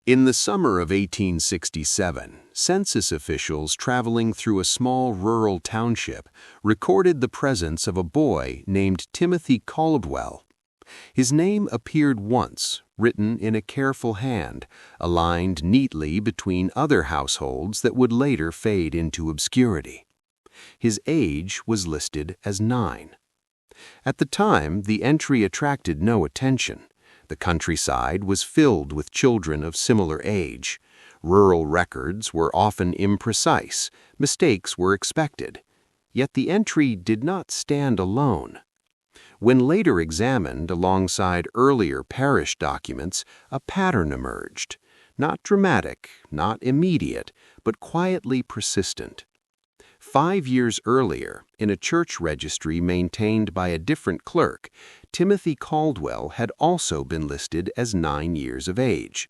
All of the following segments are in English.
In the summer of 1867, census officials traveling through a small rural township recorded the presence of a boy named Timothy Caldwell. His name appeared once, written in a careful hand, aligned neatly between other households that would later fade into obscurity. His age was listed as 9. At the time, the entry attracted no attention. The countryside was filled with children of similar age. Rural records were often imprecise. Mistakes were expected. Yet the entry did not stand alone. When later examined alongside earlier parish documents, a pattern emerged. Not dramatic, not immediate, but quietly persistent. 5 years earlier, in a church registry maintained by a different clerk, Timothy Caldwell had also been listed as 9 years of age.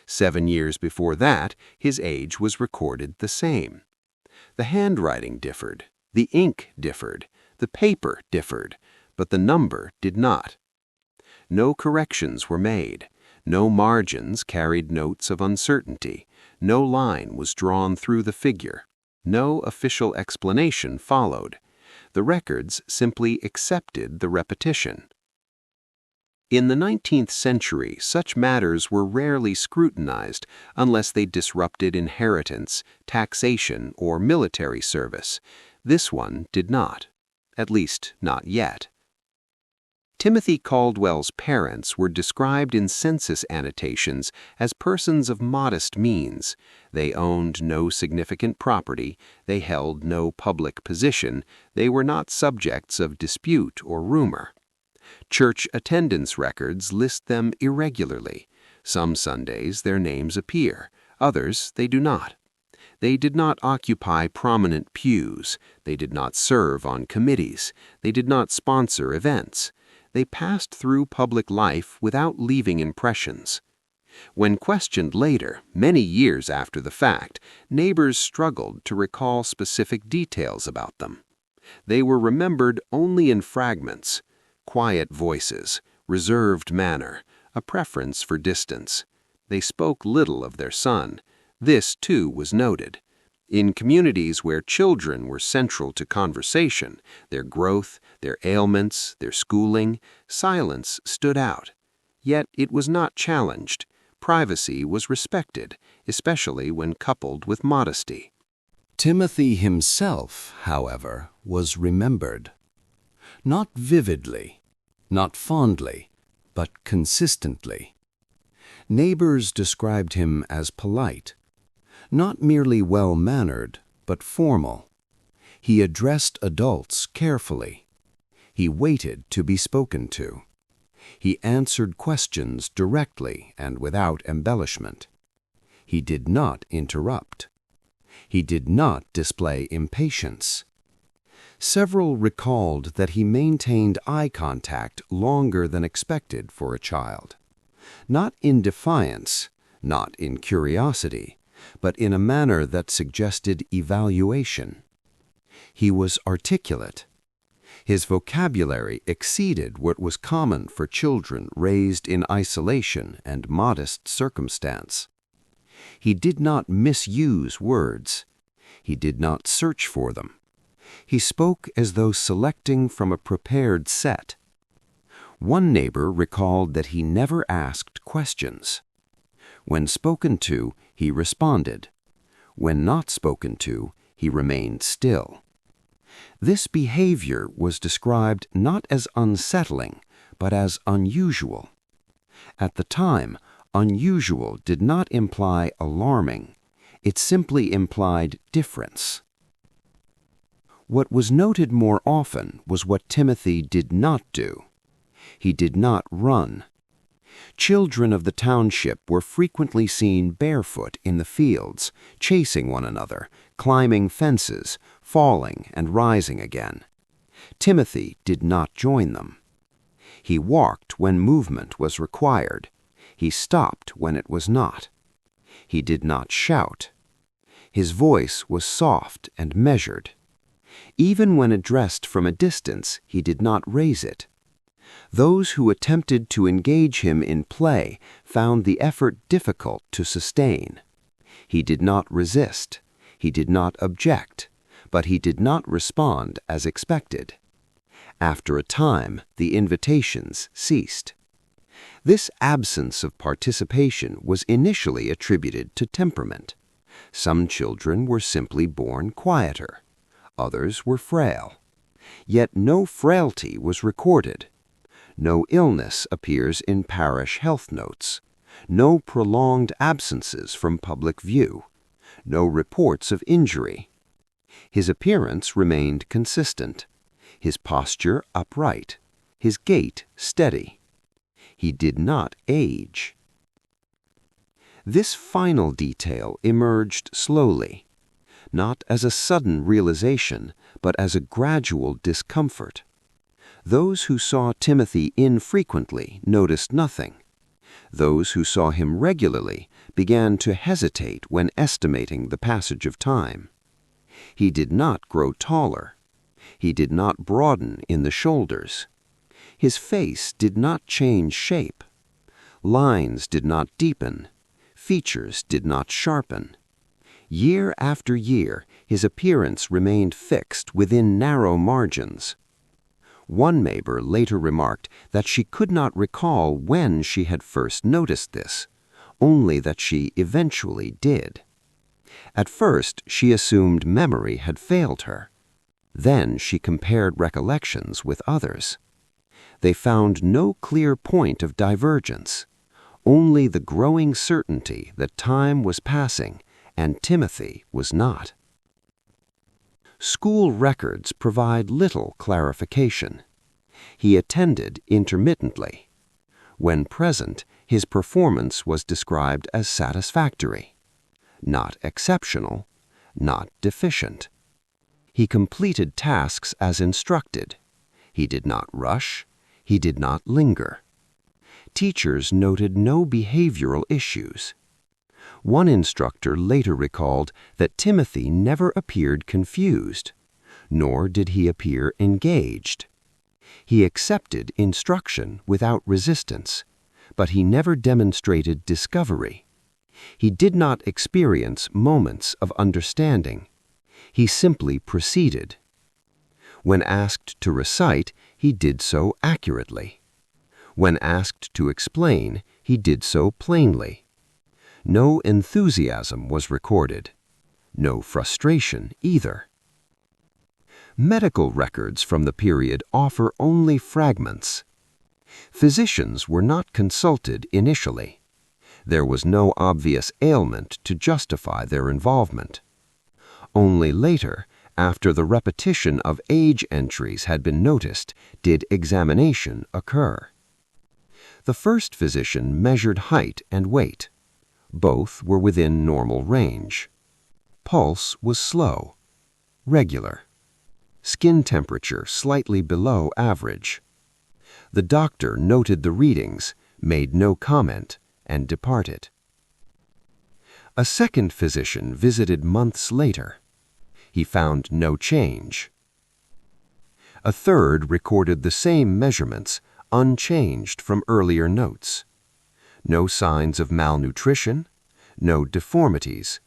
7 years before that, his age was recorded the same. The handwriting differed, the ink differed, the paper differed, but the number did not. No corrections were made. No margins carried notes of uncertainty. No line was drawn through the figure. No official explanation followed. The records simply accepted the repetition. In the 19th century, such matters were rarely scrutinized unless they disrupted inheritance, taxation, or military service. This one did not. At least, not yet. Timothy Caldwell's parents were described in census annotations as persons of modest means. They owned no significant property, they held no public position, they were not subjects of dispute or rumor. Church attendance records list them irregularly. Some Sundays their names appear, others they do not. They did not occupy prominent pews, they did not serve on committees, they did not sponsor events. They passed through public life without leaving impressions. When questioned later, many years after the fact, neighbors struggled to recall specific details about them. They were remembered only in fragments: quiet voices, reserved manner, a preference for distance. They spoke little of their son. This, too, was noted. In communities where children were central to conversation, their growth, their ailments, their schooling, silence stood out. Yet it was not challenged. Privacy was respected, especially when coupled with modesty. Timothy himself, however, was remembered. Not vividly, not fondly, but consistently. Neighbors described him as polite. Not merely well-mannered, but formal. He addressed adults carefully. He waited to be spoken to. He answered questions directly and without embellishment. He did not interrupt. He did not display impatience. Several recalled that he maintained eye contact longer than expected for a child. Not in defiance, not in curiosity, but in a manner that suggested evaluation. He was articulate. His vocabulary exceeded what was common for children raised in isolation and modest circumstance. He did not misuse words. He did not search for them. He spoke as though selecting from a prepared set. One neighbor recalled that he never asked questions. When spoken to, he responded. When not spoken to, he remained still. This behavior was described not as unsettling, but as unusual. At the time, unusual did not imply alarming. It simply implied difference. What was noted more often was what Timothy did not do. He did not run. Children of the township were frequently seen barefoot in the fields, chasing one another, climbing fences, falling and rising again. Timothy did not join them. He walked when movement was required. He stopped when it was not. He did not shout. His voice was soft and measured. Even when addressed from a distance, he did not raise it. Those who attempted to engage him in play found the effort difficult to sustain. He did not resist, he did not object, but he did not respond as expected. After a time, the invitations ceased. This absence of participation was initially attributed to temperament. Some children were simply born quieter. Others were frail. Yet no frailty was recorded. No illness appears in parish health notes. No prolonged absences from public view. No reports of injury. His appearance remained consistent. His posture upright. His gait steady. He did not age. This final detail emerged slowly, not as a sudden realization, but as a gradual discomfort. Those who saw Timothy infrequently noticed nothing. Those who saw him regularly began to hesitate when estimating the passage of time. He did not grow taller. He did not broaden in the shoulders. His face did not change shape. Lines did not deepen. Features did not sharpen. Year after year, his appearance remained fixed within narrow margins. One neighbor later remarked that she could not recall when she had first noticed this, only that she eventually did. At first, she assumed memory had failed her. Then she compared recollections with others. They found no clear point of divergence, only the growing certainty that time was passing and Timothy was not. School records provide little clarification. He attended intermittently. When present, his performance was described as satisfactory, not exceptional, not deficient. He completed tasks as instructed. He did not rush. He did not linger. Teachers noted no behavioral issues. One instructor later recalled that Timothy never appeared confused, nor did he appear engaged. He accepted instruction without resistance, but he never demonstrated discovery. He did not experience moments of understanding. He simply proceeded. When asked to recite, he did so accurately. When asked to explain, he did so plainly. No enthusiasm was recorded. No frustration either. Medical records from the period offer only fragments. Physicians were not consulted initially. There was no obvious ailment to justify their involvement. Only later, after the repetition of age entries had been noticed, did examination occur. The first physician measured height and weight. Both were within normal range. Pulse was slow, regular. Skin temperature slightly below average. The doctor noted the readings, made no comment, and departed. A second physician visited months later. He found no change. A third recorded the same measurements, unchanged from earlier notes. No signs of malnutrition, no deformities,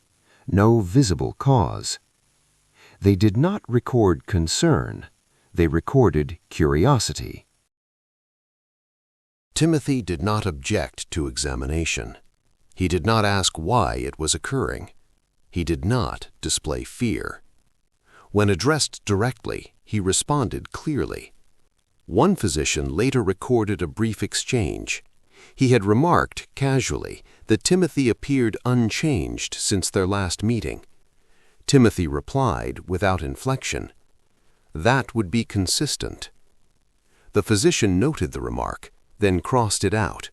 no visible cause. They did not record concern. They recorded curiosity. Timothy did not object to examination. He did not ask why it was occurring. He did not display fear. When addressed directly, he responded clearly. One physician later recorded a brief exchange. He had remarked casually that Timothy appeared unchanged since their last meeting. Timothy replied without inflection, "That would be consistent." The physician noted the remark, then crossed it out.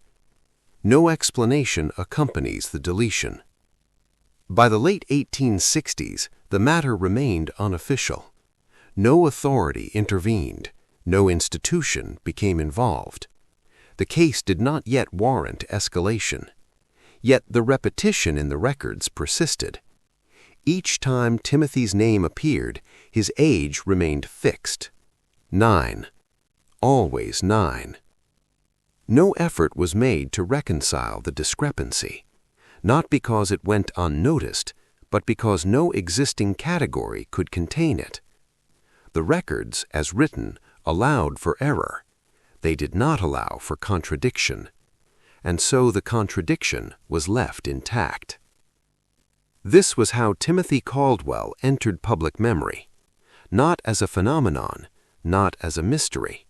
No explanation accompanies the deletion. By the late 1860s, the matter remained unofficial. No authority intervened. No institution became involved. The case did not yet warrant escalation. Yet the repetition in the records persisted. Each time Timothy's name appeared, his age remained fixed. 9. always 9. No effort was made to reconcile the discrepancy, not because it went unnoticed, but because no existing category could contain it. The records, as written, allowed for error. They did not allow for contradiction, and so the contradiction was left intact. This was how Timothy Caldwell entered public memory, not as a phenomenon, not as a mystery,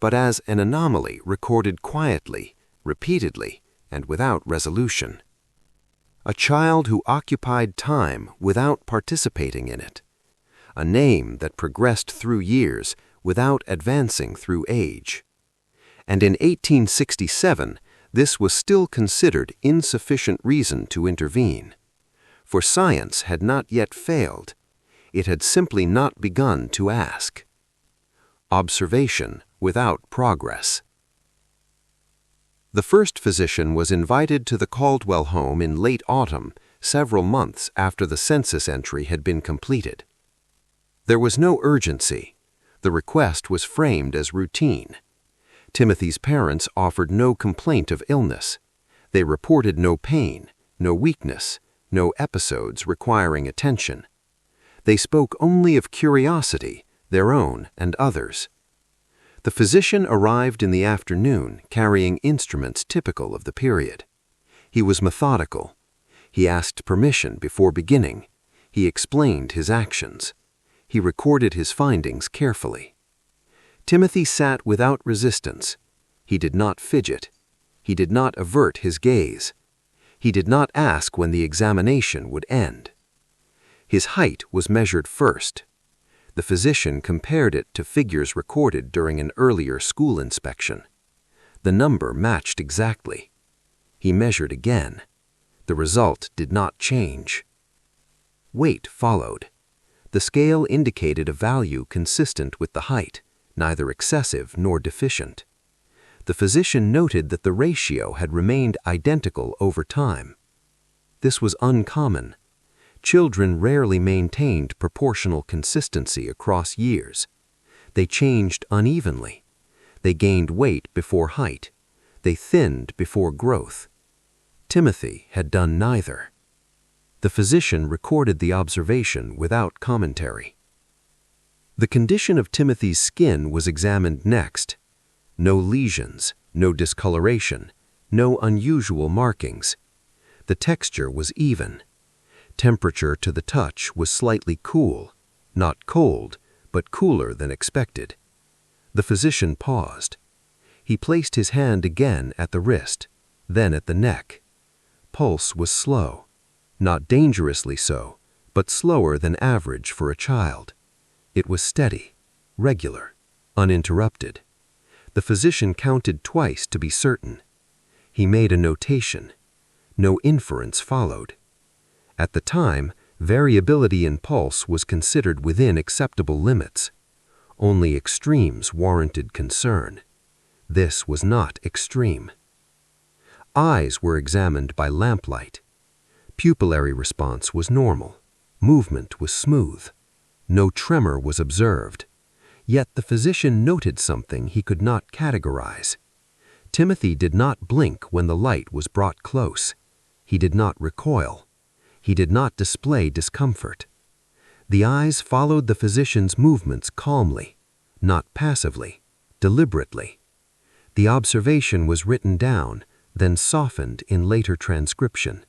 but as an anomaly recorded quietly, repeatedly, and without resolution. A child who occupied time without participating in it. A name that progressed through years without advancing through age. And in 1867, this was still considered insufficient reason to intervene. For science had not yet failed. It had simply not begun to ask. Observation without progress. The first physician was invited to the Caldwell home in late autumn, several months after the census entry had been completed. There was no urgency. The request was framed as routine. Timothy's parents offered no complaint of illness. They reported no pain, no weakness, no episodes requiring attention. They spoke only of curiosity, their own and others. The physician arrived in the afternoon carrying instruments typical of the period. He was methodical. He asked permission before beginning. He explained his actions. He recorded his findings carefully. Timothy sat without resistance. He did not fidget. He did not avert his gaze. He did not ask when the examination would end. His height was measured first. The physician compared it to figures recorded during an earlier school inspection. The number matched exactly. He measured again. The result did not change. Weight followed. The scale indicated a value consistent with the height, neither excessive nor deficient. The physician noted that the ratio had remained identical over time. This was uncommon. Children rarely maintained proportional consistency across years. They changed unevenly. They gained weight before height. They thinned before growth. Timothy had done neither. The physician recorded the observation without commentary. The condition of Timothy's skin was examined next. No lesions, no discoloration, no unusual markings. The texture was even. Temperature to the touch was slightly cool, not cold, but cooler than expected. The physician paused. He placed his hand again at the wrist, then at the neck. Pulse was slow, not dangerously so, but slower than average for a child. It was steady, regular, uninterrupted. The physician counted twice to be certain. He made a notation. No inference followed. At the time, variability in pulse was considered within acceptable limits. Only extremes warranted concern. This was not extreme. Eyes were examined by lamplight. Pupillary response was normal. Movement was smooth. No tremor was observed. Yet the physician noted something he could not categorize. Timothy did not blink when the light was brought close. He did not recoil. He did not display discomfort. The eyes followed the physician's movements calmly, not passively, deliberately. The observation was written down, then softened in later transcription.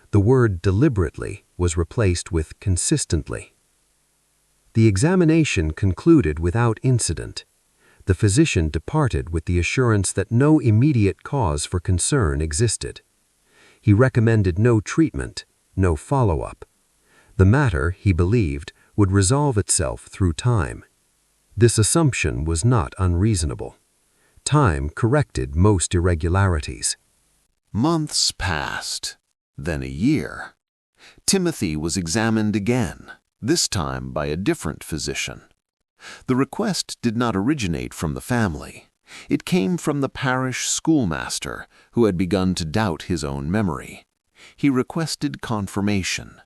The word deliberately was replaced with consistently. The examination concluded without incident. The physician departed with the assurance that no immediate cause for concern existed. He recommended no treatment, no follow-up. The matter, he believed, would resolve itself through time. This assumption was not unreasonable. Time corrected most irregularities. Months passed, then a year. Timothy was examined again, this time by a different physician. The request did not originate from the family. It came from the parish schoolmaster, who had begun to doubt his own memory. He requested confirmation.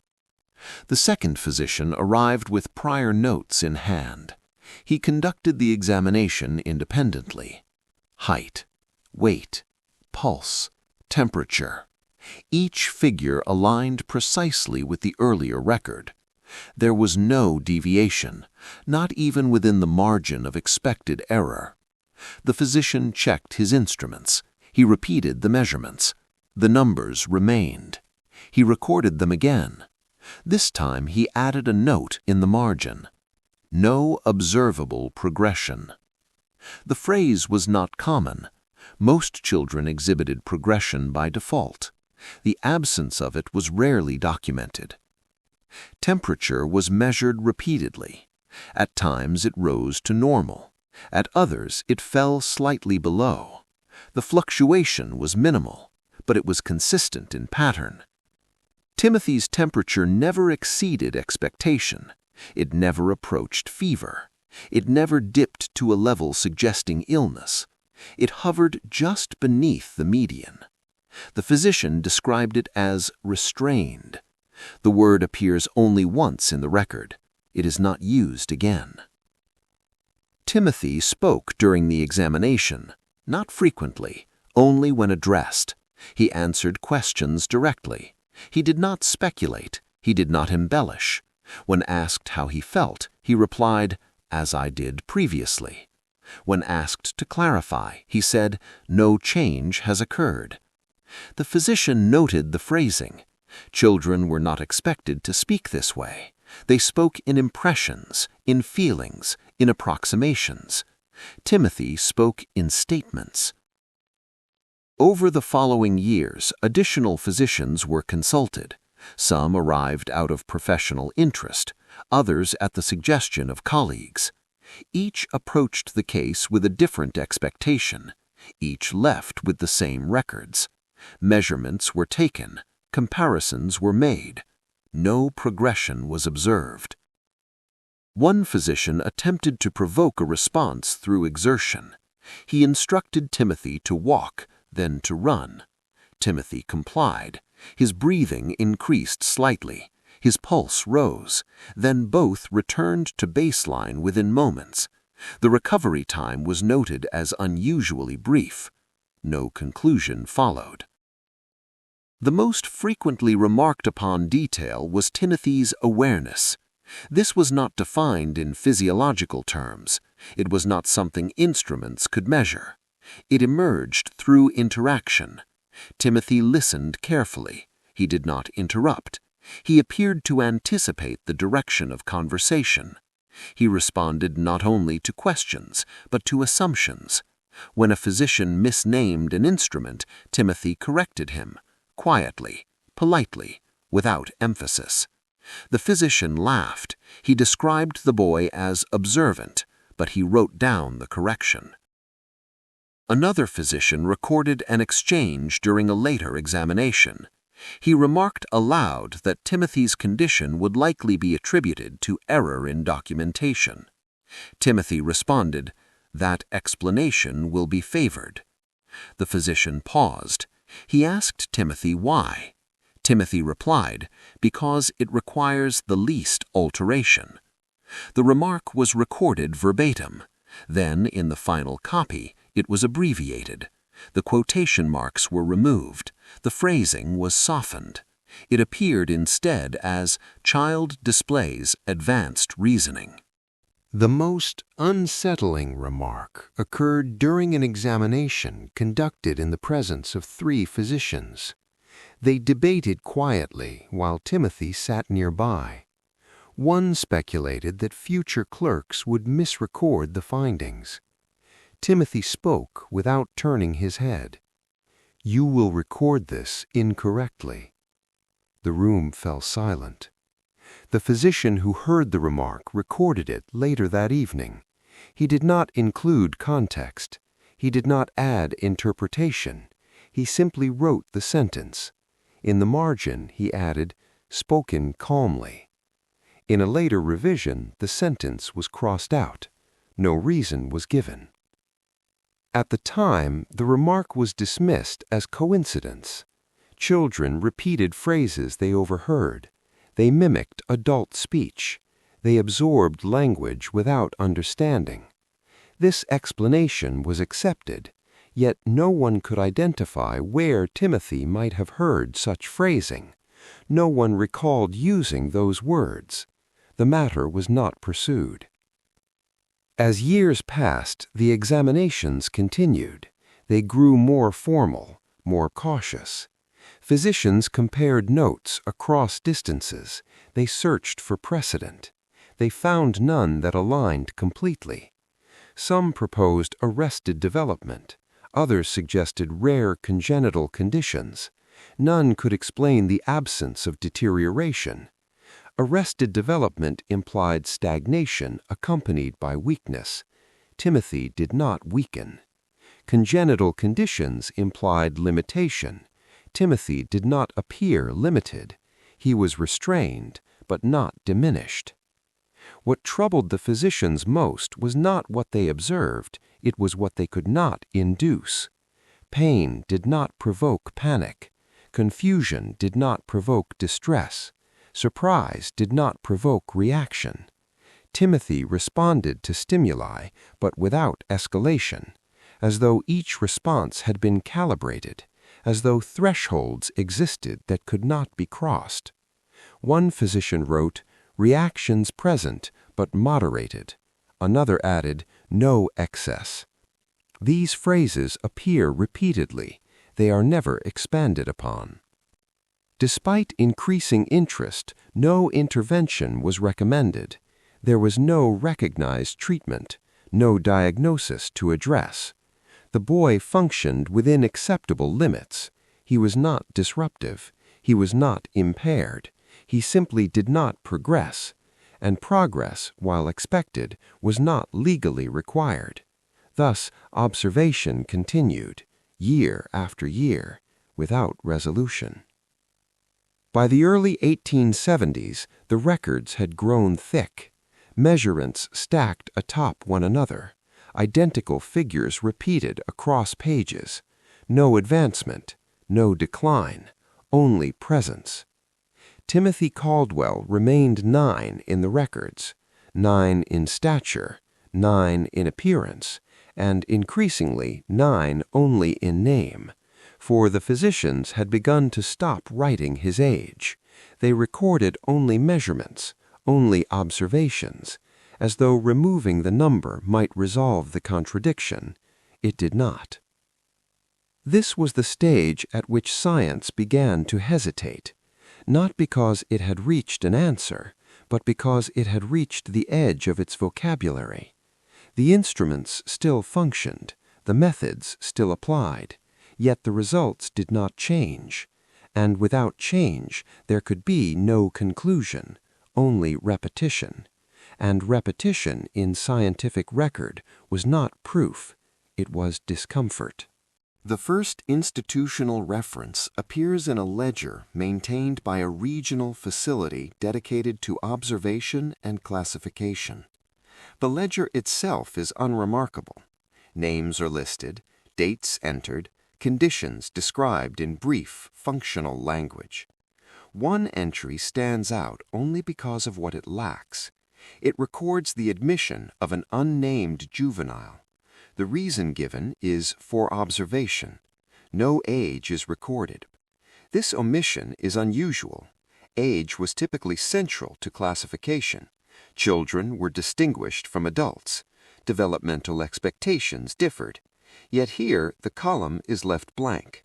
The second physician arrived with prior notes in hand. He conducted the examination independently. Height, weight, pulse, temperature. Each figure aligned precisely with the earlier record. There was no deviation, not even within the margin of expected error. The physician checked his instruments. He repeated the measurements. The numbers remained. He recorded them again. This time he added a note in the margin. No observable progression. The phrase was not common. Most children exhibited progression by default. The absence of it was rarely documented. Temperature was measured repeatedly. At times it rose to normal. At others it fell slightly below. The fluctuation was minimal, but it was consistent in pattern. Timothy's temperature never exceeded expectation. It never approached fever. It never dipped to a level suggesting illness. It hovered just beneath the median. The physician described it as restrained. The word appears only once in the record. It is not used again. Timothy spoke during the examination, not frequently, only when addressed. He answered questions directly. He did not speculate. He did not embellish. When asked how he felt, he replied, "As I did previously." When asked to clarify, he said, "No change has occurred." The physician noted the phrasing. Children were not expected to speak this way. They spoke in impressions, in feelings, in approximations. Timothy spoke in statements. Over the following years, additional physicians were consulted. Some arrived out of professional interest, others at the suggestion of colleagues. Each approached the case with a different expectation. Each left with the same records. Measurements were taken. Comparisons were made. No progression was observed. One physician attempted to provoke a response through exertion. He instructed Timothy to walk, then to run. Timothy complied. His breathing increased slightly. His pulse rose. Then both returned to baseline within moments. The recovery time was noted as unusually brief. No conclusion followed. The most frequently remarked upon detail was Timothy's awareness. This was not defined in physiological terms. It was not something instruments could measure. It emerged through interaction. Timothy listened carefully. He did not interrupt. He appeared to anticipate the direction of conversation. He responded not only to questions, but to assumptions. When a physician misnamed an instrument, Timothy corrected him, quietly, politely, without emphasis. The physician laughed. He described the boy as observant, but he wrote down the correction. Another physician recorded an exchange during a later examination. He remarked aloud that Timothy's condition would likely be attributed to error in documentation. Timothy responded, "That explanation will be favored." The physician paused. He asked Timothy why. Timothy replied, "Because it requires the least alteration." The remark was recorded verbatim. Then, in the final copy, it was abbreviated. The quotation marks were removed. The phrasing was softened. It appeared instead as "Child displays advanced reasoning." The most unsettling remark occurred during an examination conducted in the presence of 3 physicians. They debated quietly while Timothy sat nearby. One speculated that future clerks would misrecord the findings. Timothy spoke without turning his head. "You will record this incorrectly." The room fell silent. The physician who heard the remark recorded it later that evening. He did not include context. He did not add interpretation. He simply wrote the sentence. In the margin, he added, "spoken calmly." In a later revision, the sentence was crossed out. No reason was given. At the time, the remark was dismissed as coincidence. Children repeated phrases they overheard. They mimicked adult speech. They absorbed language without understanding. This explanation was accepted, yet no one could identify where Timothy might have heard such phrasing. No one recalled using those words. The matter was not pursued. As years passed, the examinations continued. They grew more formal, more cautious. Physicians compared notes across distances. They searched for precedent. They found none that aligned completely. Some proposed arrested development. Others suggested rare congenital conditions. None could explain the absence of deterioration. Arrested development implied stagnation accompanied by weakness. Timothy did not weaken. Congenital conditions implied limitation. Timothy did not appear limited. He was restrained, but not diminished. What troubled the physicians most was not what they observed, it was what they could not induce. Pain did not provoke panic. Confusion did not provoke distress. Surprise did not provoke reaction. Timothy responded to stimuli, but without escalation, as though each response had been calibrated, as though thresholds existed that could not be crossed. One physician wrote, "Reactions present, but moderated." Another added, "No excess." These phrases appear repeatedly. They are never expanded upon. Despite increasing interest, no intervention was recommended. There was no recognized treatment, no diagnosis to address. The boy functioned within acceptable limits. He was not disruptive. He was not impaired. He simply did not progress, and progress, while expected, was not legally required. Thus, observation continued, year after year, without resolution. By the early 1870s, the records had grown thick. Measurements stacked atop one another. Identical figures repeated across pages. No advancement, no decline, only presence. Timothy Caldwell remained 9 in the records, 9 in stature, 9 in appearance, and increasingly 9 only in name. For the physicians had begun to stop writing his age. They recorded only measurements, only observations, as though removing the number might resolve the contradiction. It did not. This was the stage at which science began to hesitate, not because it had reached an answer, but because it had reached the edge of its vocabulary. The instruments still functioned, the methods still applied, yet the results did not change, and without change there could be no conclusion, only repetition. And repetition in scientific record was not proof, it was discomfort. The first institutional reference appears in a ledger maintained by a regional facility dedicated to observation and classification. The ledger itself is unremarkable. Names are listed, dates entered, conditions described in brief, functional language. One entry stands out only because of what it lacks. It records the admission of an unnamed juvenile. The reason given is for observation. No age is recorded. This omission is unusual. Age was typically central to classification. Children were distinguished from adults. Developmental expectations differed. Yet here the column is left blank.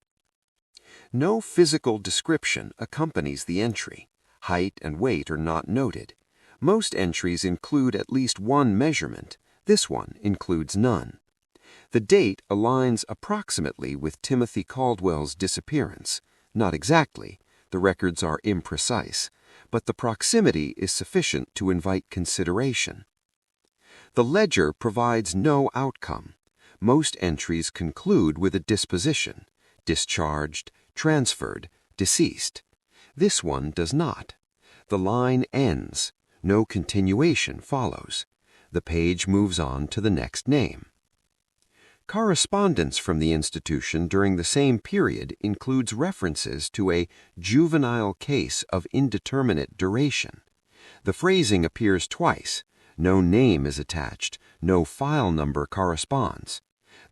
No physical description accompanies the entry. Height and weight are not noted. Most entries include at least one measurement. This one includes none. The date aligns approximately with Timothy Caldwell's disappearance. Not exactly. The records are imprecise, but the proximity is sufficient to invite consideration. The ledger provides no outcome. Most entries conclude with a disposition, discharged, transferred, deceased. This one does not. The line ends. No continuation follows. The page moves on to the next name. Correspondence from the institution during the same period includes references to a juvenile case of indeterminate duration. The phrasing appears twice. No name is attached. No file number corresponds.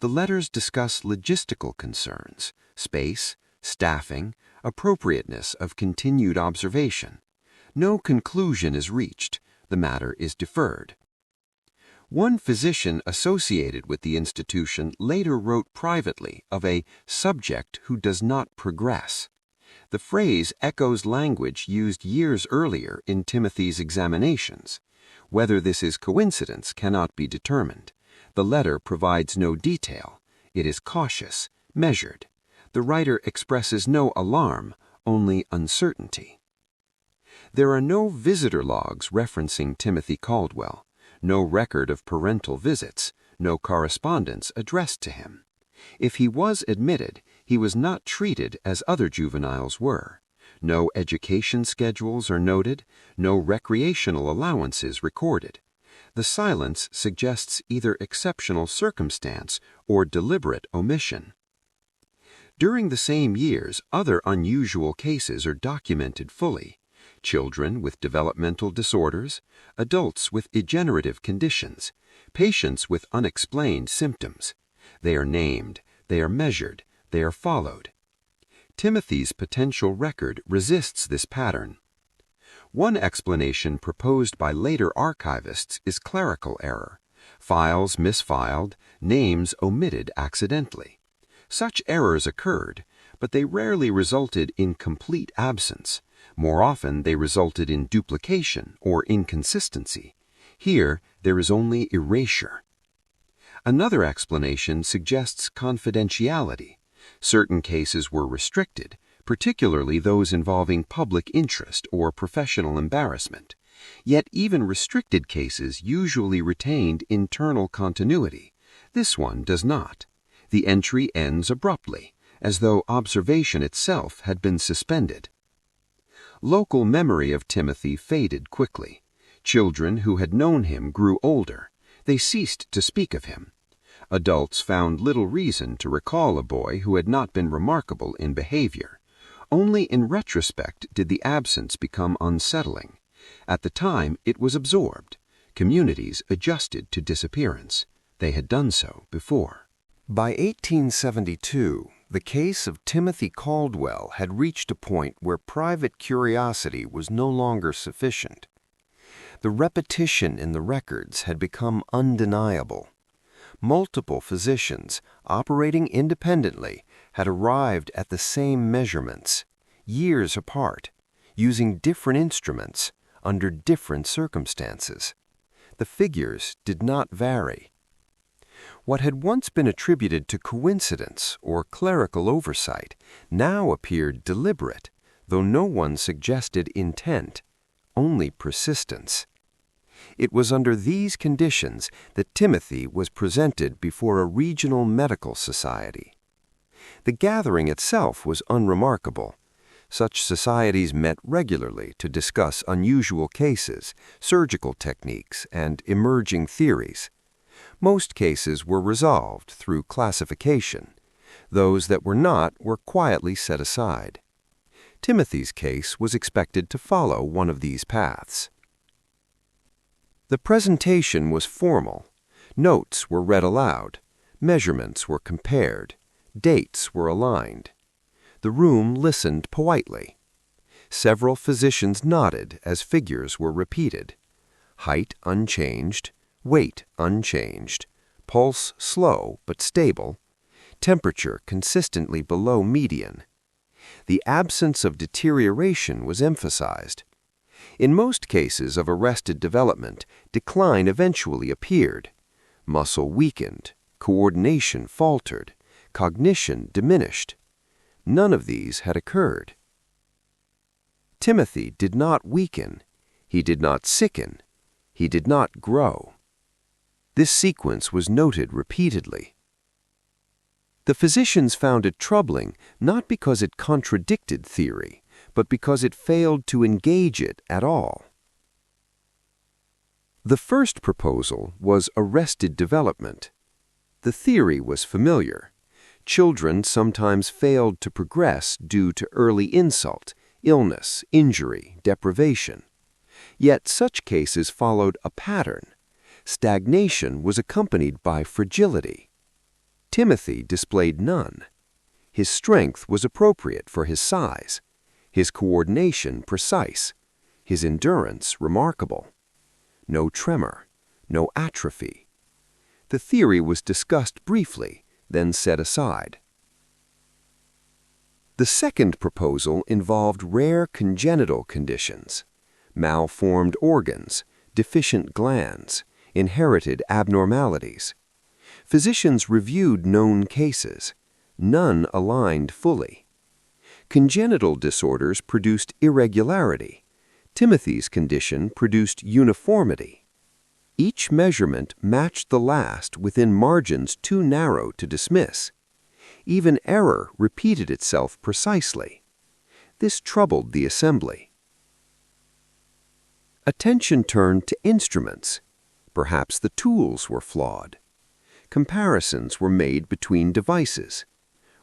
The letters discuss logistical concerns, space, staffing, appropriateness of continued observation. No conclusion is reached. The matter is deferred. One physician associated with the institution later wrote privately of a subject who does not progress. The phrase echoes language used years earlier in Timothy's examinations. Whether this is coincidence cannot be determined. The letter provides no detail. It is cautious, measured. The writer expresses no alarm, only uncertainty. There are no visitor logs referencing Timothy Caldwell, no record of parental visits, no correspondence addressed to him. If he was admitted, he was not treated as other juveniles were. No education schedules are noted, no recreational allowances recorded. The silence suggests either exceptional circumstance or deliberate omission. During the same years, other unusual cases are documented fully. Children with developmental disorders, adults with degenerative conditions, patients with unexplained symptoms. They are named, they are measured, they are followed. Timothy's potential record resists this pattern. One explanation proposed by later archivists is clerical error. Files misfiled, names omitted accidentally. Such errors occurred, but they rarely resulted in complete absence. More often, they resulted in duplication or inconsistency. Here, there is only erasure. Another explanation suggests confidentiality. Certain cases were restricted, particularly those involving public interest or professional embarrassment. Yet even restricted cases usually retained internal continuity. This one does not. The entry ends abruptly, as though observation itself had been suspended. Local memory of Timothy faded quickly. Children who had known him grew older. They ceased to speak of him. Adults found little reason to recall a boy who had not been remarkable in behavior. Only in retrospect did the absence become unsettling. At the time, it was absorbed. Communities adjusted to disappearance. They had done so before. By 1872, the case of Timothy Caldwell had reached a point where private curiosity was no longer sufficient. The repetition in the records had become undeniable. Multiple physicians, operating independently, had arrived at the same measurements, years apart, using different instruments, under different circumstances. The figures did not vary. What had once been attributed to coincidence or clerical oversight now appeared deliberate, though no one suggested intent, only persistence. It was under these conditions that Timothy was presented before a regional medical society. The gathering itself was unremarkable. Such societies met regularly to discuss unusual cases, surgical techniques, and emerging theories. Most cases were resolved through classification. Those that were not were quietly set aside. Timothy's case was expected to follow one of these paths. The presentation was formal. Notes were read aloud. Measurements were compared. Dates were aligned. The room listened politely. Several physicians nodded as figures were repeated. Height unchanged, weight unchanged, pulse slow but stable, temperature consistently below median. The absence of deterioration was emphasized. In most cases of arrested development, decline eventually appeared. Muscle weakened, coordination faltered, cognition diminished. None of these had occurred. Timothy did not weaken. He did not sicken. He did not grow. This sequence was noted repeatedly. The physicians found it troubling not because it contradicted theory, but because it failed to engage it at all. The first proposal was arrested development. The theory was familiar. Children sometimes failed to progress due to early insult, illness, injury, deprivation. Yet such cases followed a pattern. Stagnation was accompanied by fragility. Timothy displayed none. His strength was appropriate for his size, his coordination precise, his endurance remarkable. No tremor, no atrophy. The theory was discussed briefly, then set aside. The second proposal involved rare congenital conditions, malformed organs, deficient glands, inherited abnormalities. Physicians reviewed known cases. None aligned fully. Congenital disorders produced irregularity. Timothy's condition produced uniformity. Each measurement matched the last within margins too narrow to dismiss. Even error repeated itself precisely. This troubled the assembly. Attention turned to instruments. Perhaps the tools were flawed. Comparisons were made between devices.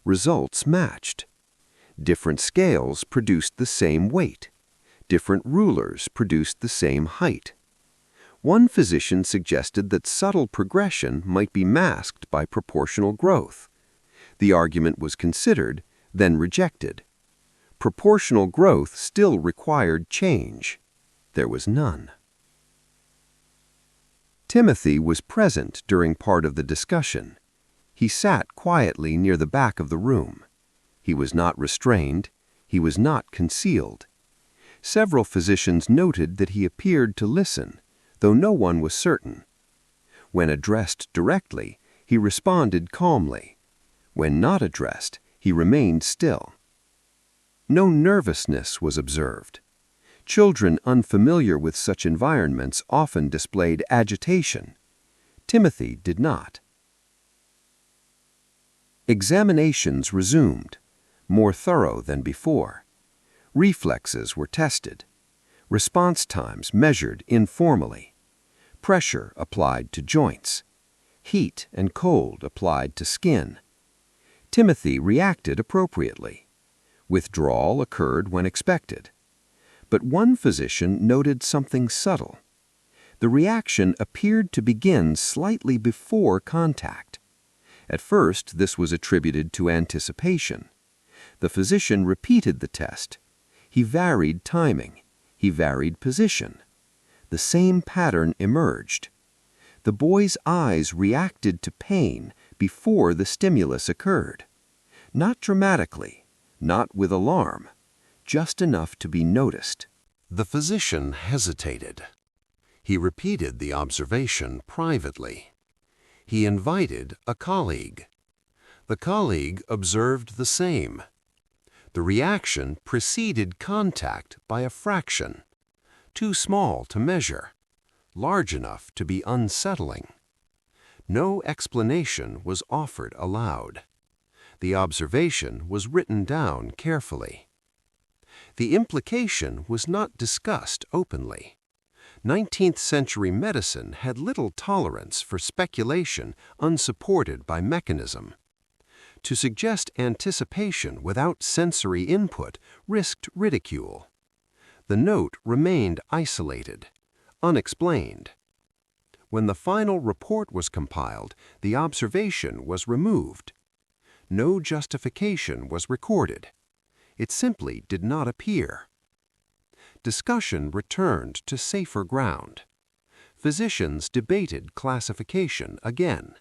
Results matched. Different scales produced the same weight. Different rulers produced the same height. One physician suggested that subtle progression might be masked by proportional growth. The argument was considered, then rejected. Proportional growth still required change. There was none. Timothy was present during part of the discussion. He sat quietly near the back of the room. He was not restrained. He was not concealed. Several physicians noted that he appeared to listen, though no one was certain. When addressed directly, he responded calmly. When not addressed, he remained still. No nervousness was observed. Children unfamiliar with such environments often displayed agitation. Timothy did not. Examinations resumed, more thorough than before. Reflexes were tested. Response times measured informally. Pressure applied to joints. Heat and cold applied to skin. Timothy reacted appropriately. Withdrawal occurred when expected. But one physician noted something subtle. The reaction appeared to begin slightly before contact. At first, this was attributed to anticipation. The physician repeated the test. He varied timing. He varied position. The same pattern emerged. The boy's eyes reacted to pain before the stimulus occurred. Not dramatically, not with alarm, just enough to be noticed. The physician hesitated. He repeated the observation privately. He invited a colleague. The colleague observed the same. The reaction preceded contact by a fraction, too small to measure, large enough to be unsettling. No explanation was offered aloud. The observation was written down carefully. The implication was not discussed openly. 19th century medicine had little tolerance for speculation unsupported by mechanism. To suggest anticipation without sensory input risked ridicule. The note remained isolated, unexplained. When the final report was compiled, the observation was removed. No justification was recorded. It simply did not appear. Discussion returned to safer ground. Physicians debated classification again.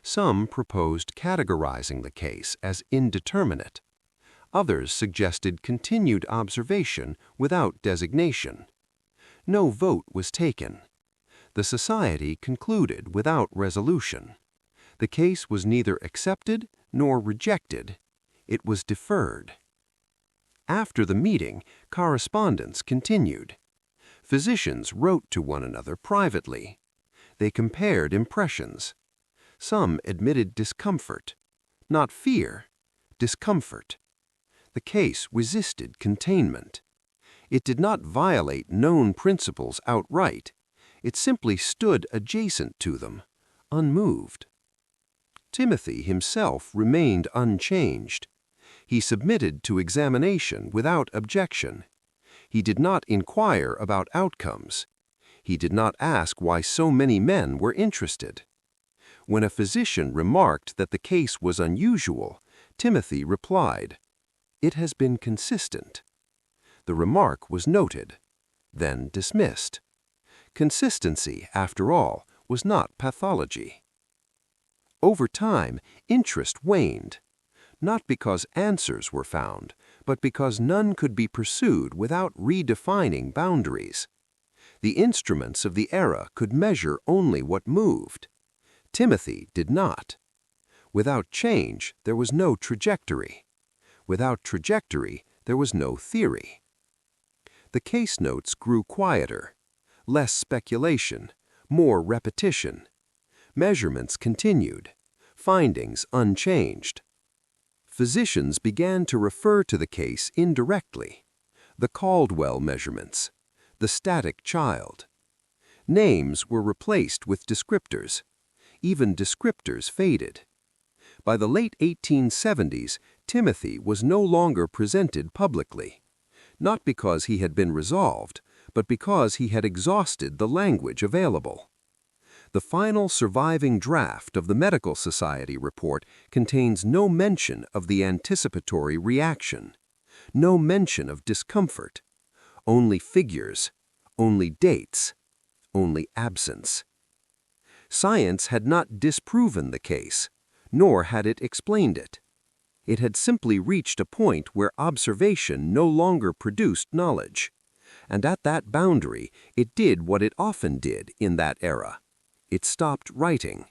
Some proposed categorizing the case as indeterminate. Others suggested continued observation without designation. No vote was taken. The society concluded without resolution. The case was neither accepted nor rejected. It was deferred. After the meeting, correspondence continued. Physicians wrote to one another privately. They compared impressions. Some admitted discomfort, not fear, discomfort. The case resisted containment. It did not violate known principles outright. It simply stood adjacent to them, unmoved. Timothy himself remained unchanged. He submitted to examination without objection. He did not inquire about outcomes. He did not ask why so many men were interested. When a physician remarked that the case was unusual, Timothy replied, "It has been consistent." The remark was noted, then dismissed. Consistency, after all, was not pathology. Over time, interest waned, not because answers were found, but because none could be pursued without redefining boundaries. The instruments of the era could measure only what moved. Timothy did not. Without change, there was no trajectory. Without trajectory, there was no theory. The case notes grew quieter, less speculation, more repetition. Measurements continued, findings unchanged. Physicians began to refer to the case indirectly. The Caldwell measurements, the static child. Names were replaced with descriptors. Even descriptors faded. By the late 1870s, Timothy was no longer presented publicly, not because he had been resolved, but because he had exhausted the language available. The final surviving draft of the Medical Society report contains no mention of the anticipatory reaction, no mention of discomfort, only figures, only dates, only absence. Science had not disproven the case, nor had it explained it. It had simply reached a point where observation no longer produced knowledge, and at that boundary it did what it often did in that era. It stopped writing.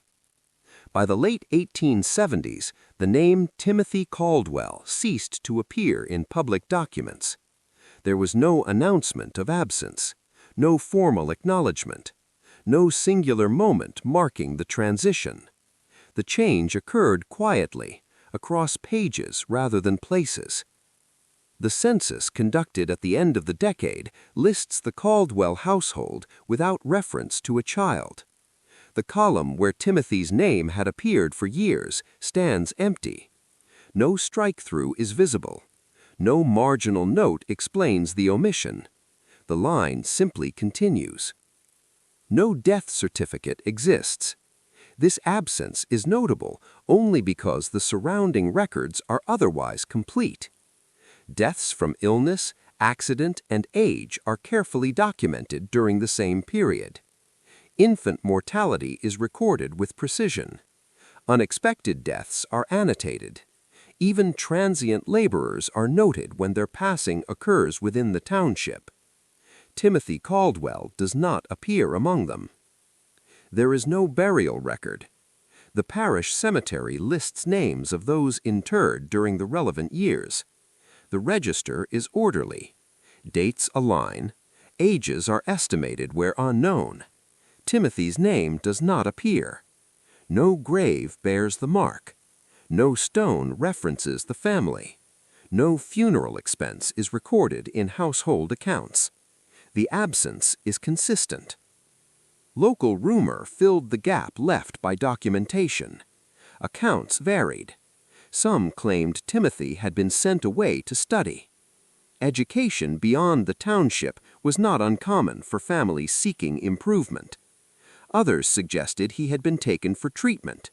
By the late 1870s, the name Timothy Caldwell ceased to appear in public documents. There was no announcement of absence, no formal acknowledgement, no singular moment marking the transition. The change occurred quietly, across pages rather than places. The census conducted at the end of the decade lists the Caldwell household without reference to a child. The column where Timothy's name had appeared for years stands empty. No strike-through is visible. No marginal note explains the omission. The line simply continues. No death certificate exists. This absence is notable only because the surrounding records are otherwise complete. Deaths from illness, accident, and age are carefully documented during the same period. Infant mortality is recorded with precision. Unexpected deaths are annotated. Even transient laborers are noted when their passing occurs within the township. Timothy Caldwell does not appear among them. There is no burial record. The parish cemetery lists names of those interred during the relevant years. The register is orderly. Dates align. Ages are estimated where unknown. Timothy's name does not appear. No grave bears the mark. No stone references the family. No funeral expense is recorded in household accounts. The absence is consistent. Local rumor filled the gap left by documentation. Accounts varied. Some claimed Timothy had been sent away to study. Education beyond the township was not uncommon for families seeking improvement. Others suggested he had been taken for treatment.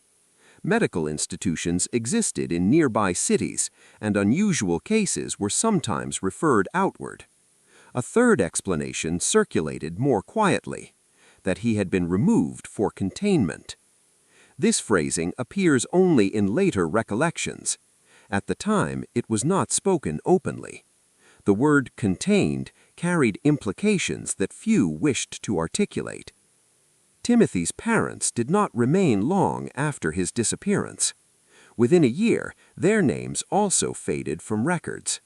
Medical institutions existed in nearby cities, and unusual cases were sometimes referred outward. A third explanation circulated more quietly, that he had been removed for containment. This phrasing appears only in later recollections. At the time, it was not spoken openly. The word contained carried implications that few wished to articulate. Timothy's parents did not remain long after his disappearance. Within a year, their names also faded from records.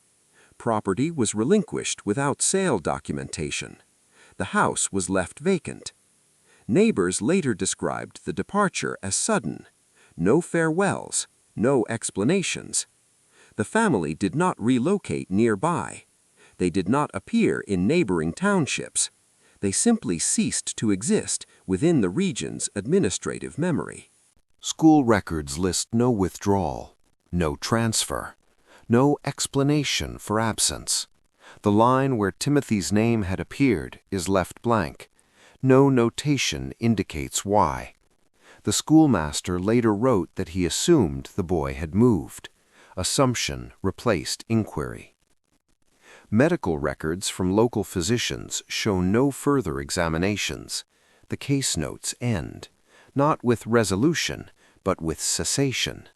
Property was relinquished without sale documentation. The house was left vacant. Neighbors later described the departure as sudden. No farewells, no explanations. The family did not relocate nearby. They did not appear in neighboring townships. They simply ceased to exist within the region's administrative memory. School records list no withdrawal, no transfer, no explanation for absence. The line where Timothy's name had appeared is left blank. No notation indicates why. The schoolmaster later wrote that he assumed the boy had moved. Assumption replaced inquiry. Medical records from local physicians show no further examinations. The case notes end, not with resolution, but with cessation,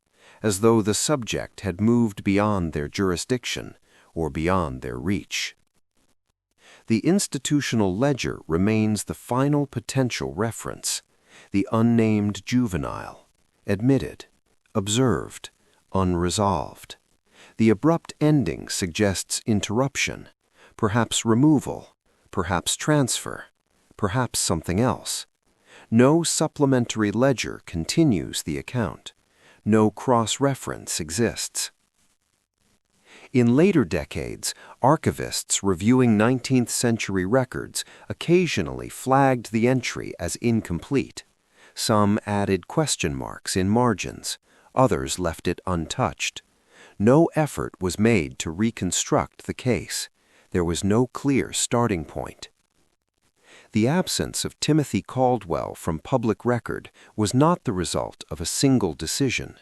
as though the subject had moved beyond their jurisdiction or beyond their reach. The institutional ledger remains the final potential reference, the unnamed juvenile, admitted, observed, unresolved. The abrupt ending suggests interruption, perhaps removal, perhaps transfer, perhaps something else. No supplementary ledger continues the account. No cross-reference exists. In later decades, archivists reviewing 19th century records occasionally flagged the entry as incomplete. Some added question marks in margins, others left it untouched. No effort was made to reconstruct the case. There was no clear starting point. The absence of Timothy Caldwell from public record was not the result of a single decision.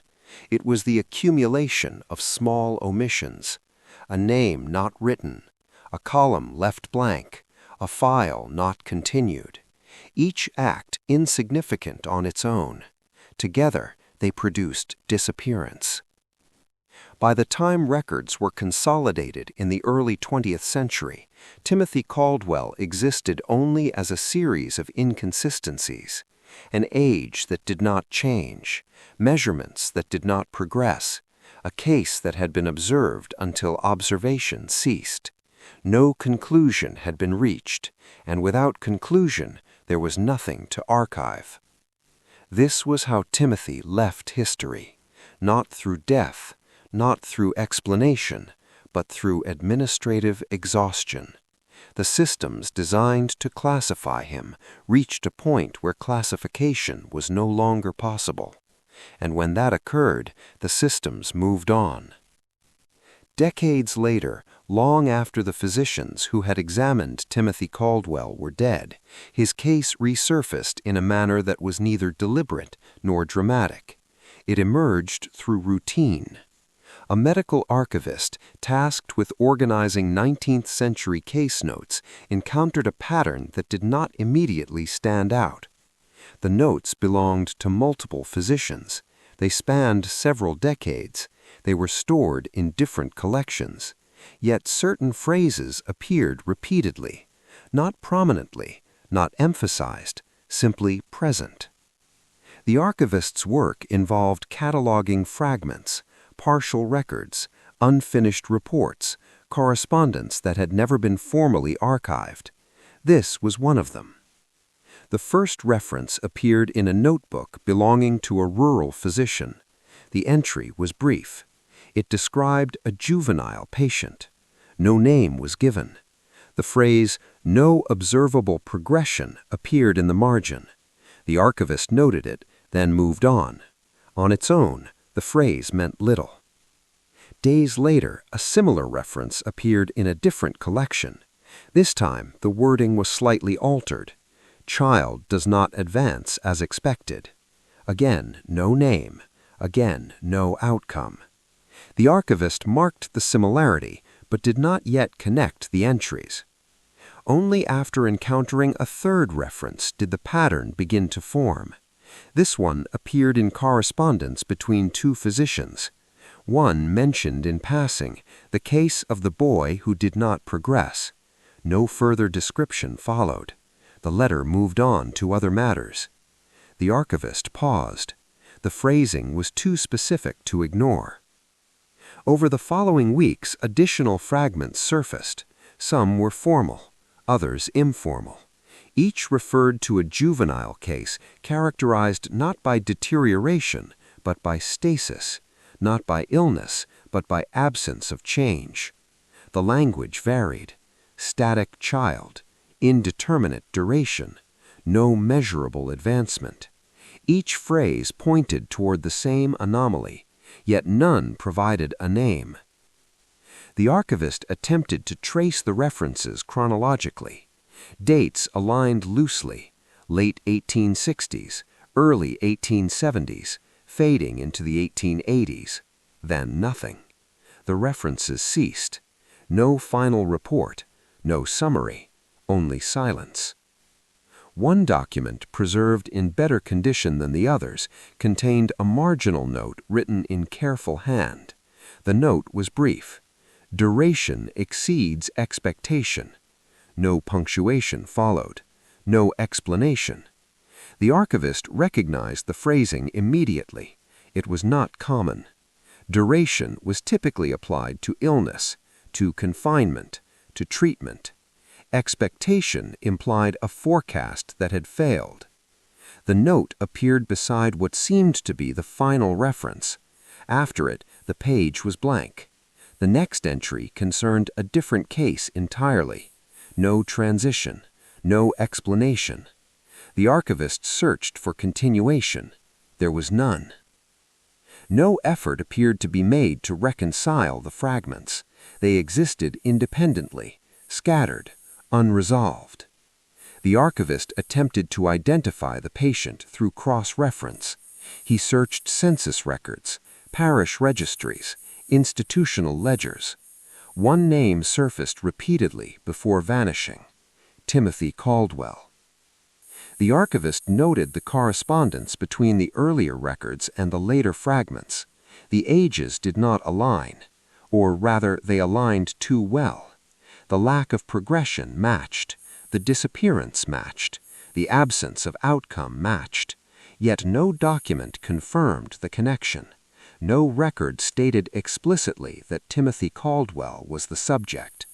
It was the accumulation of small omissions, a name not written, a column left blank, a file not continued, each act insignificant on its own. Together, they produced disappearance. By the time records were consolidated in the early 20th century, Timothy Caldwell existed only as a series of inconsistencies, an age that did not change, measurements that did not progress, a case that had been observed until observation ceased. No conclusion had been reached, and without conclusion there was nothing to archive. This was how Timothy left history, not through death, not through explanation, but through administrative exhaustion. The systems designed to classify him reached a point where classification was no longer possible, and when that occurred, the systems moved on. Decades later, long after the physicians who had examined Timothy Caldwell were dead, his case resurfaced in a manner that was neither deliberate nor dramatic. It emerged through routine. A medical archivist tasked with organizing 19th century case notes encountered a pattern that did not immediately stand out. The notes belonged to multiple physicians. They spanned several decades. They were stored in different collections. Yet certain phrases appeared repeatedly, not prominently, not emphasized, simply present. The archivist's work involved cataloging fragments, partial records, unfinished reports, correspondence that had never been formally archived. This was one of them. The first reference appeared in a notebook belonging to a rural physician. The entry was brief. It described a juvenile patient. No name was given. The phrase, "no observable progression," appeared in the margin. The archivist noted it, then moved on. On its own, the phrase meant little. Days later, a similar reference appeared in a different collection. This time, the wording was slightly altered. "Child does not advance as expected." Again, no name. Again, no outcome. The archivist marked the similarity, but did not yet connect the entries. Only after encountering a third reference did the pattern begin to form. This one appeared in correspondence between two physicians. One mentioned in passing the case of the boy who did not progress. No further description followed. The letter moved on to other matters. The archivist paused. The phrasing was too specific to ignore. Over the following weeks, additional fragments surfaced. Some were formal, others informal. Each referred to a juvenile case characterized not by deterioration, but by stasis, not by illness, but by absence of change. The language varied. Static child, indeterminate duration, no measurable advancement. Each phrase pointed toward the same anomaly, yet none provided a name. The archivist attempted to trace the references chronologically. Dates aligned loosely, late 1860s, early 1870s, fading into the 1880s. Then nothing. The references ceased. No final report, no summary, only silence. One document, preserved in better condition than the others, contained a marginal note written in careful hand. The note was brief. Duration exceeds expectation. No punctuation followed. No explanation. The archivist recognized the phrasing immediately. It was not common. Duration was typically applied to illness, to confinement, to treatment. Expectation implied a forecast that had failed. The note appeared beside what seemed to be the final reference. After it, the page was blank. The next entry concerned a different case entirely. No transition, no explanation. The archivist searched for continuation. There was none. No effort appeared to be made to reconcile the fragments. They existed independently, scattered, unresolved. The archivist attempted to identify the patient through cross-reference. He searched census records, parish registries, institutional ledgers. One name surfaced repeatedly before vanishing: Timothy Caldwell. The archivist noted the correspondence between the earlier records and the later fragments. The ages did not align, or rather they aligned too well. The lack of progression matched, the disappearance matched, the absence of outcome matched, yet no document confirmed the connection. No record stated explicitly that Timothy Caldwell was the subject.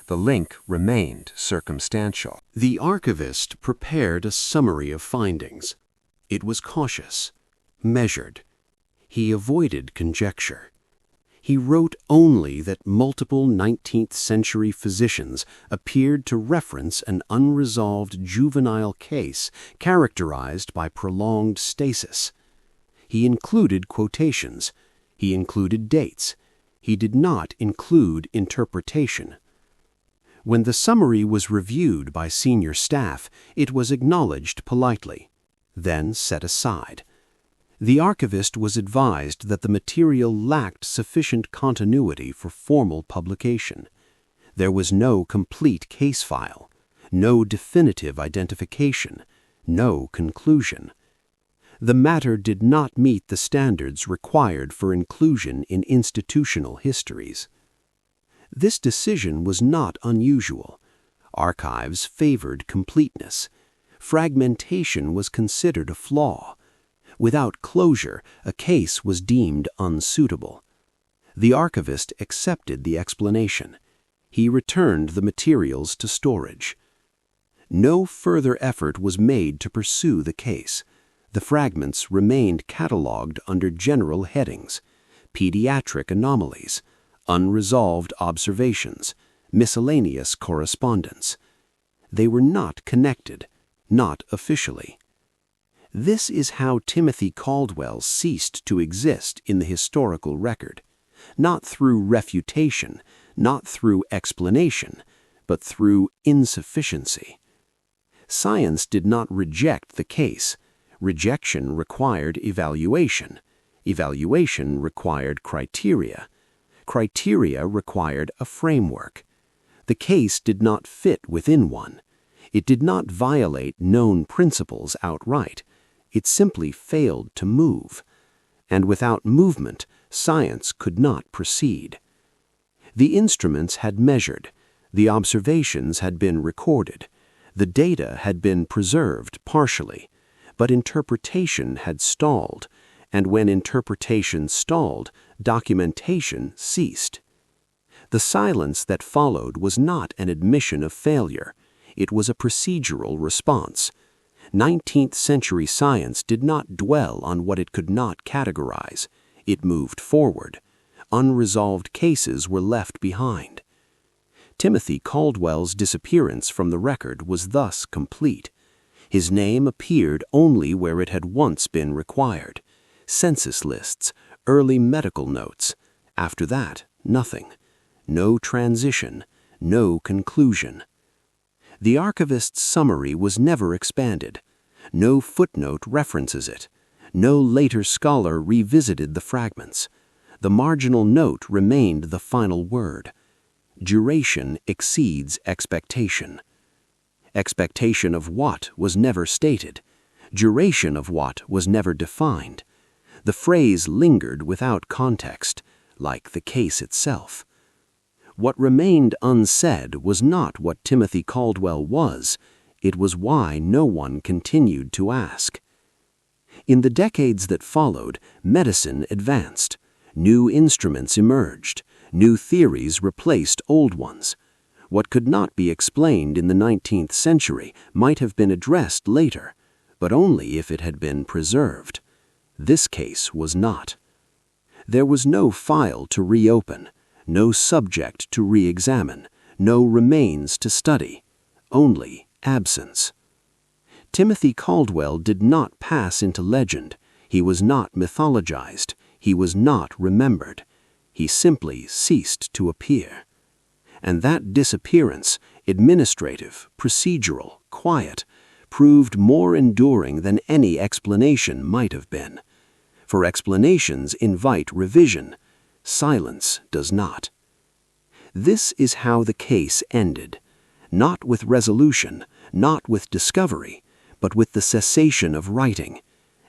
The link remained circumstantial. The archivist prepared a summary of findings. It was cautious, measured. He avoided conjecture. He wrote only that multiple 19th-century physicians appeared to reference an unresolved juvenile case characterized by prolonged stasis. He included quotations. He included dates. He did not include interpretation. When the summary was reviewed by senior staff, it was acknowledged politely, then set aside. The archivist was advised that the material lacked sufficient continuity for formal publication. There was no complete case file, no definitive identification, no conclusion. The matter did not meet the standards required for inclusion in institutional histories. This decision was not unusual. Archives favored completeness. Fragmentation was considered a flaw. Without closure, a case was deemed unsuitable. The archivist accepted the explanation. He returned the materials to storage. No further effort was made to pursue the case. The fragments remained catalogued under general headings: pediatric anomalies, unresolved observations, miscellaneous correspondence. They were not connected, not officially. This is how Timothy Caldwell ceased to exist in the historical record, not through refutation, not through explanation, but through insufficiency. Science did not reject the case. Rejection required evaluation. Evaluation required criteria. Criteria required a framework. The case did not fit within one. It did not violate known principles outright. It simply failed to move. And without movement, science could not proceed. The instruments had measured. The observations had been recorded. The data had been preserved partially. But interpretation had stalled. And when interpretation stalled, documentation ceased. The silence that followed was not an admission of failure. It was a procedural response. 19th-century science did not dwell on what it could not categorize. It moved forward. Unresolved cases were left behind. Timothy Caldwell's disappearance from the record was thus complete. His name appeared only where it had once been required: census lists, early medical notes. After that, nothing. no transition, no conclusion. The archivist's summary was never expanded. No footnote references it. No later scholar revisited the fragments. The marginal note remained the final word. Duration exceeds expectation. Expectation of what was never stated. Duration of what was never defined. The phrase lingered without context, like the case itself. What remained unsaid was not what Timothy Caldwell was. It was why no one continued to ask. In the decades that followed, medicine advanced. New instruments emerged. New theories replaced old ones. What could not be explained in the 19th century might have been addressed later, but only if it had been preserved. This case was not. There was no file to reopen, no subject to re-examine, no remains to study, only absence. Timothy Caldwell did not pass into legend. He was not mythologized. He was not remembered. He simply ceased to appear. And that disappearance, administrative, procedural, quiet, proved more enduring than any explanation might have been. For explanations invite revision. Silence does not. This is how the case ended. Not with resolution, not with discovery, but with the cessation of writing.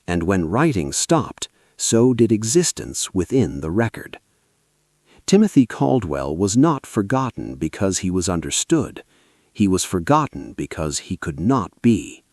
And when writing stopped, so did existence within the record. Timothy Caldwell was not forgotten because he was understood. He was forgotten because he could not be.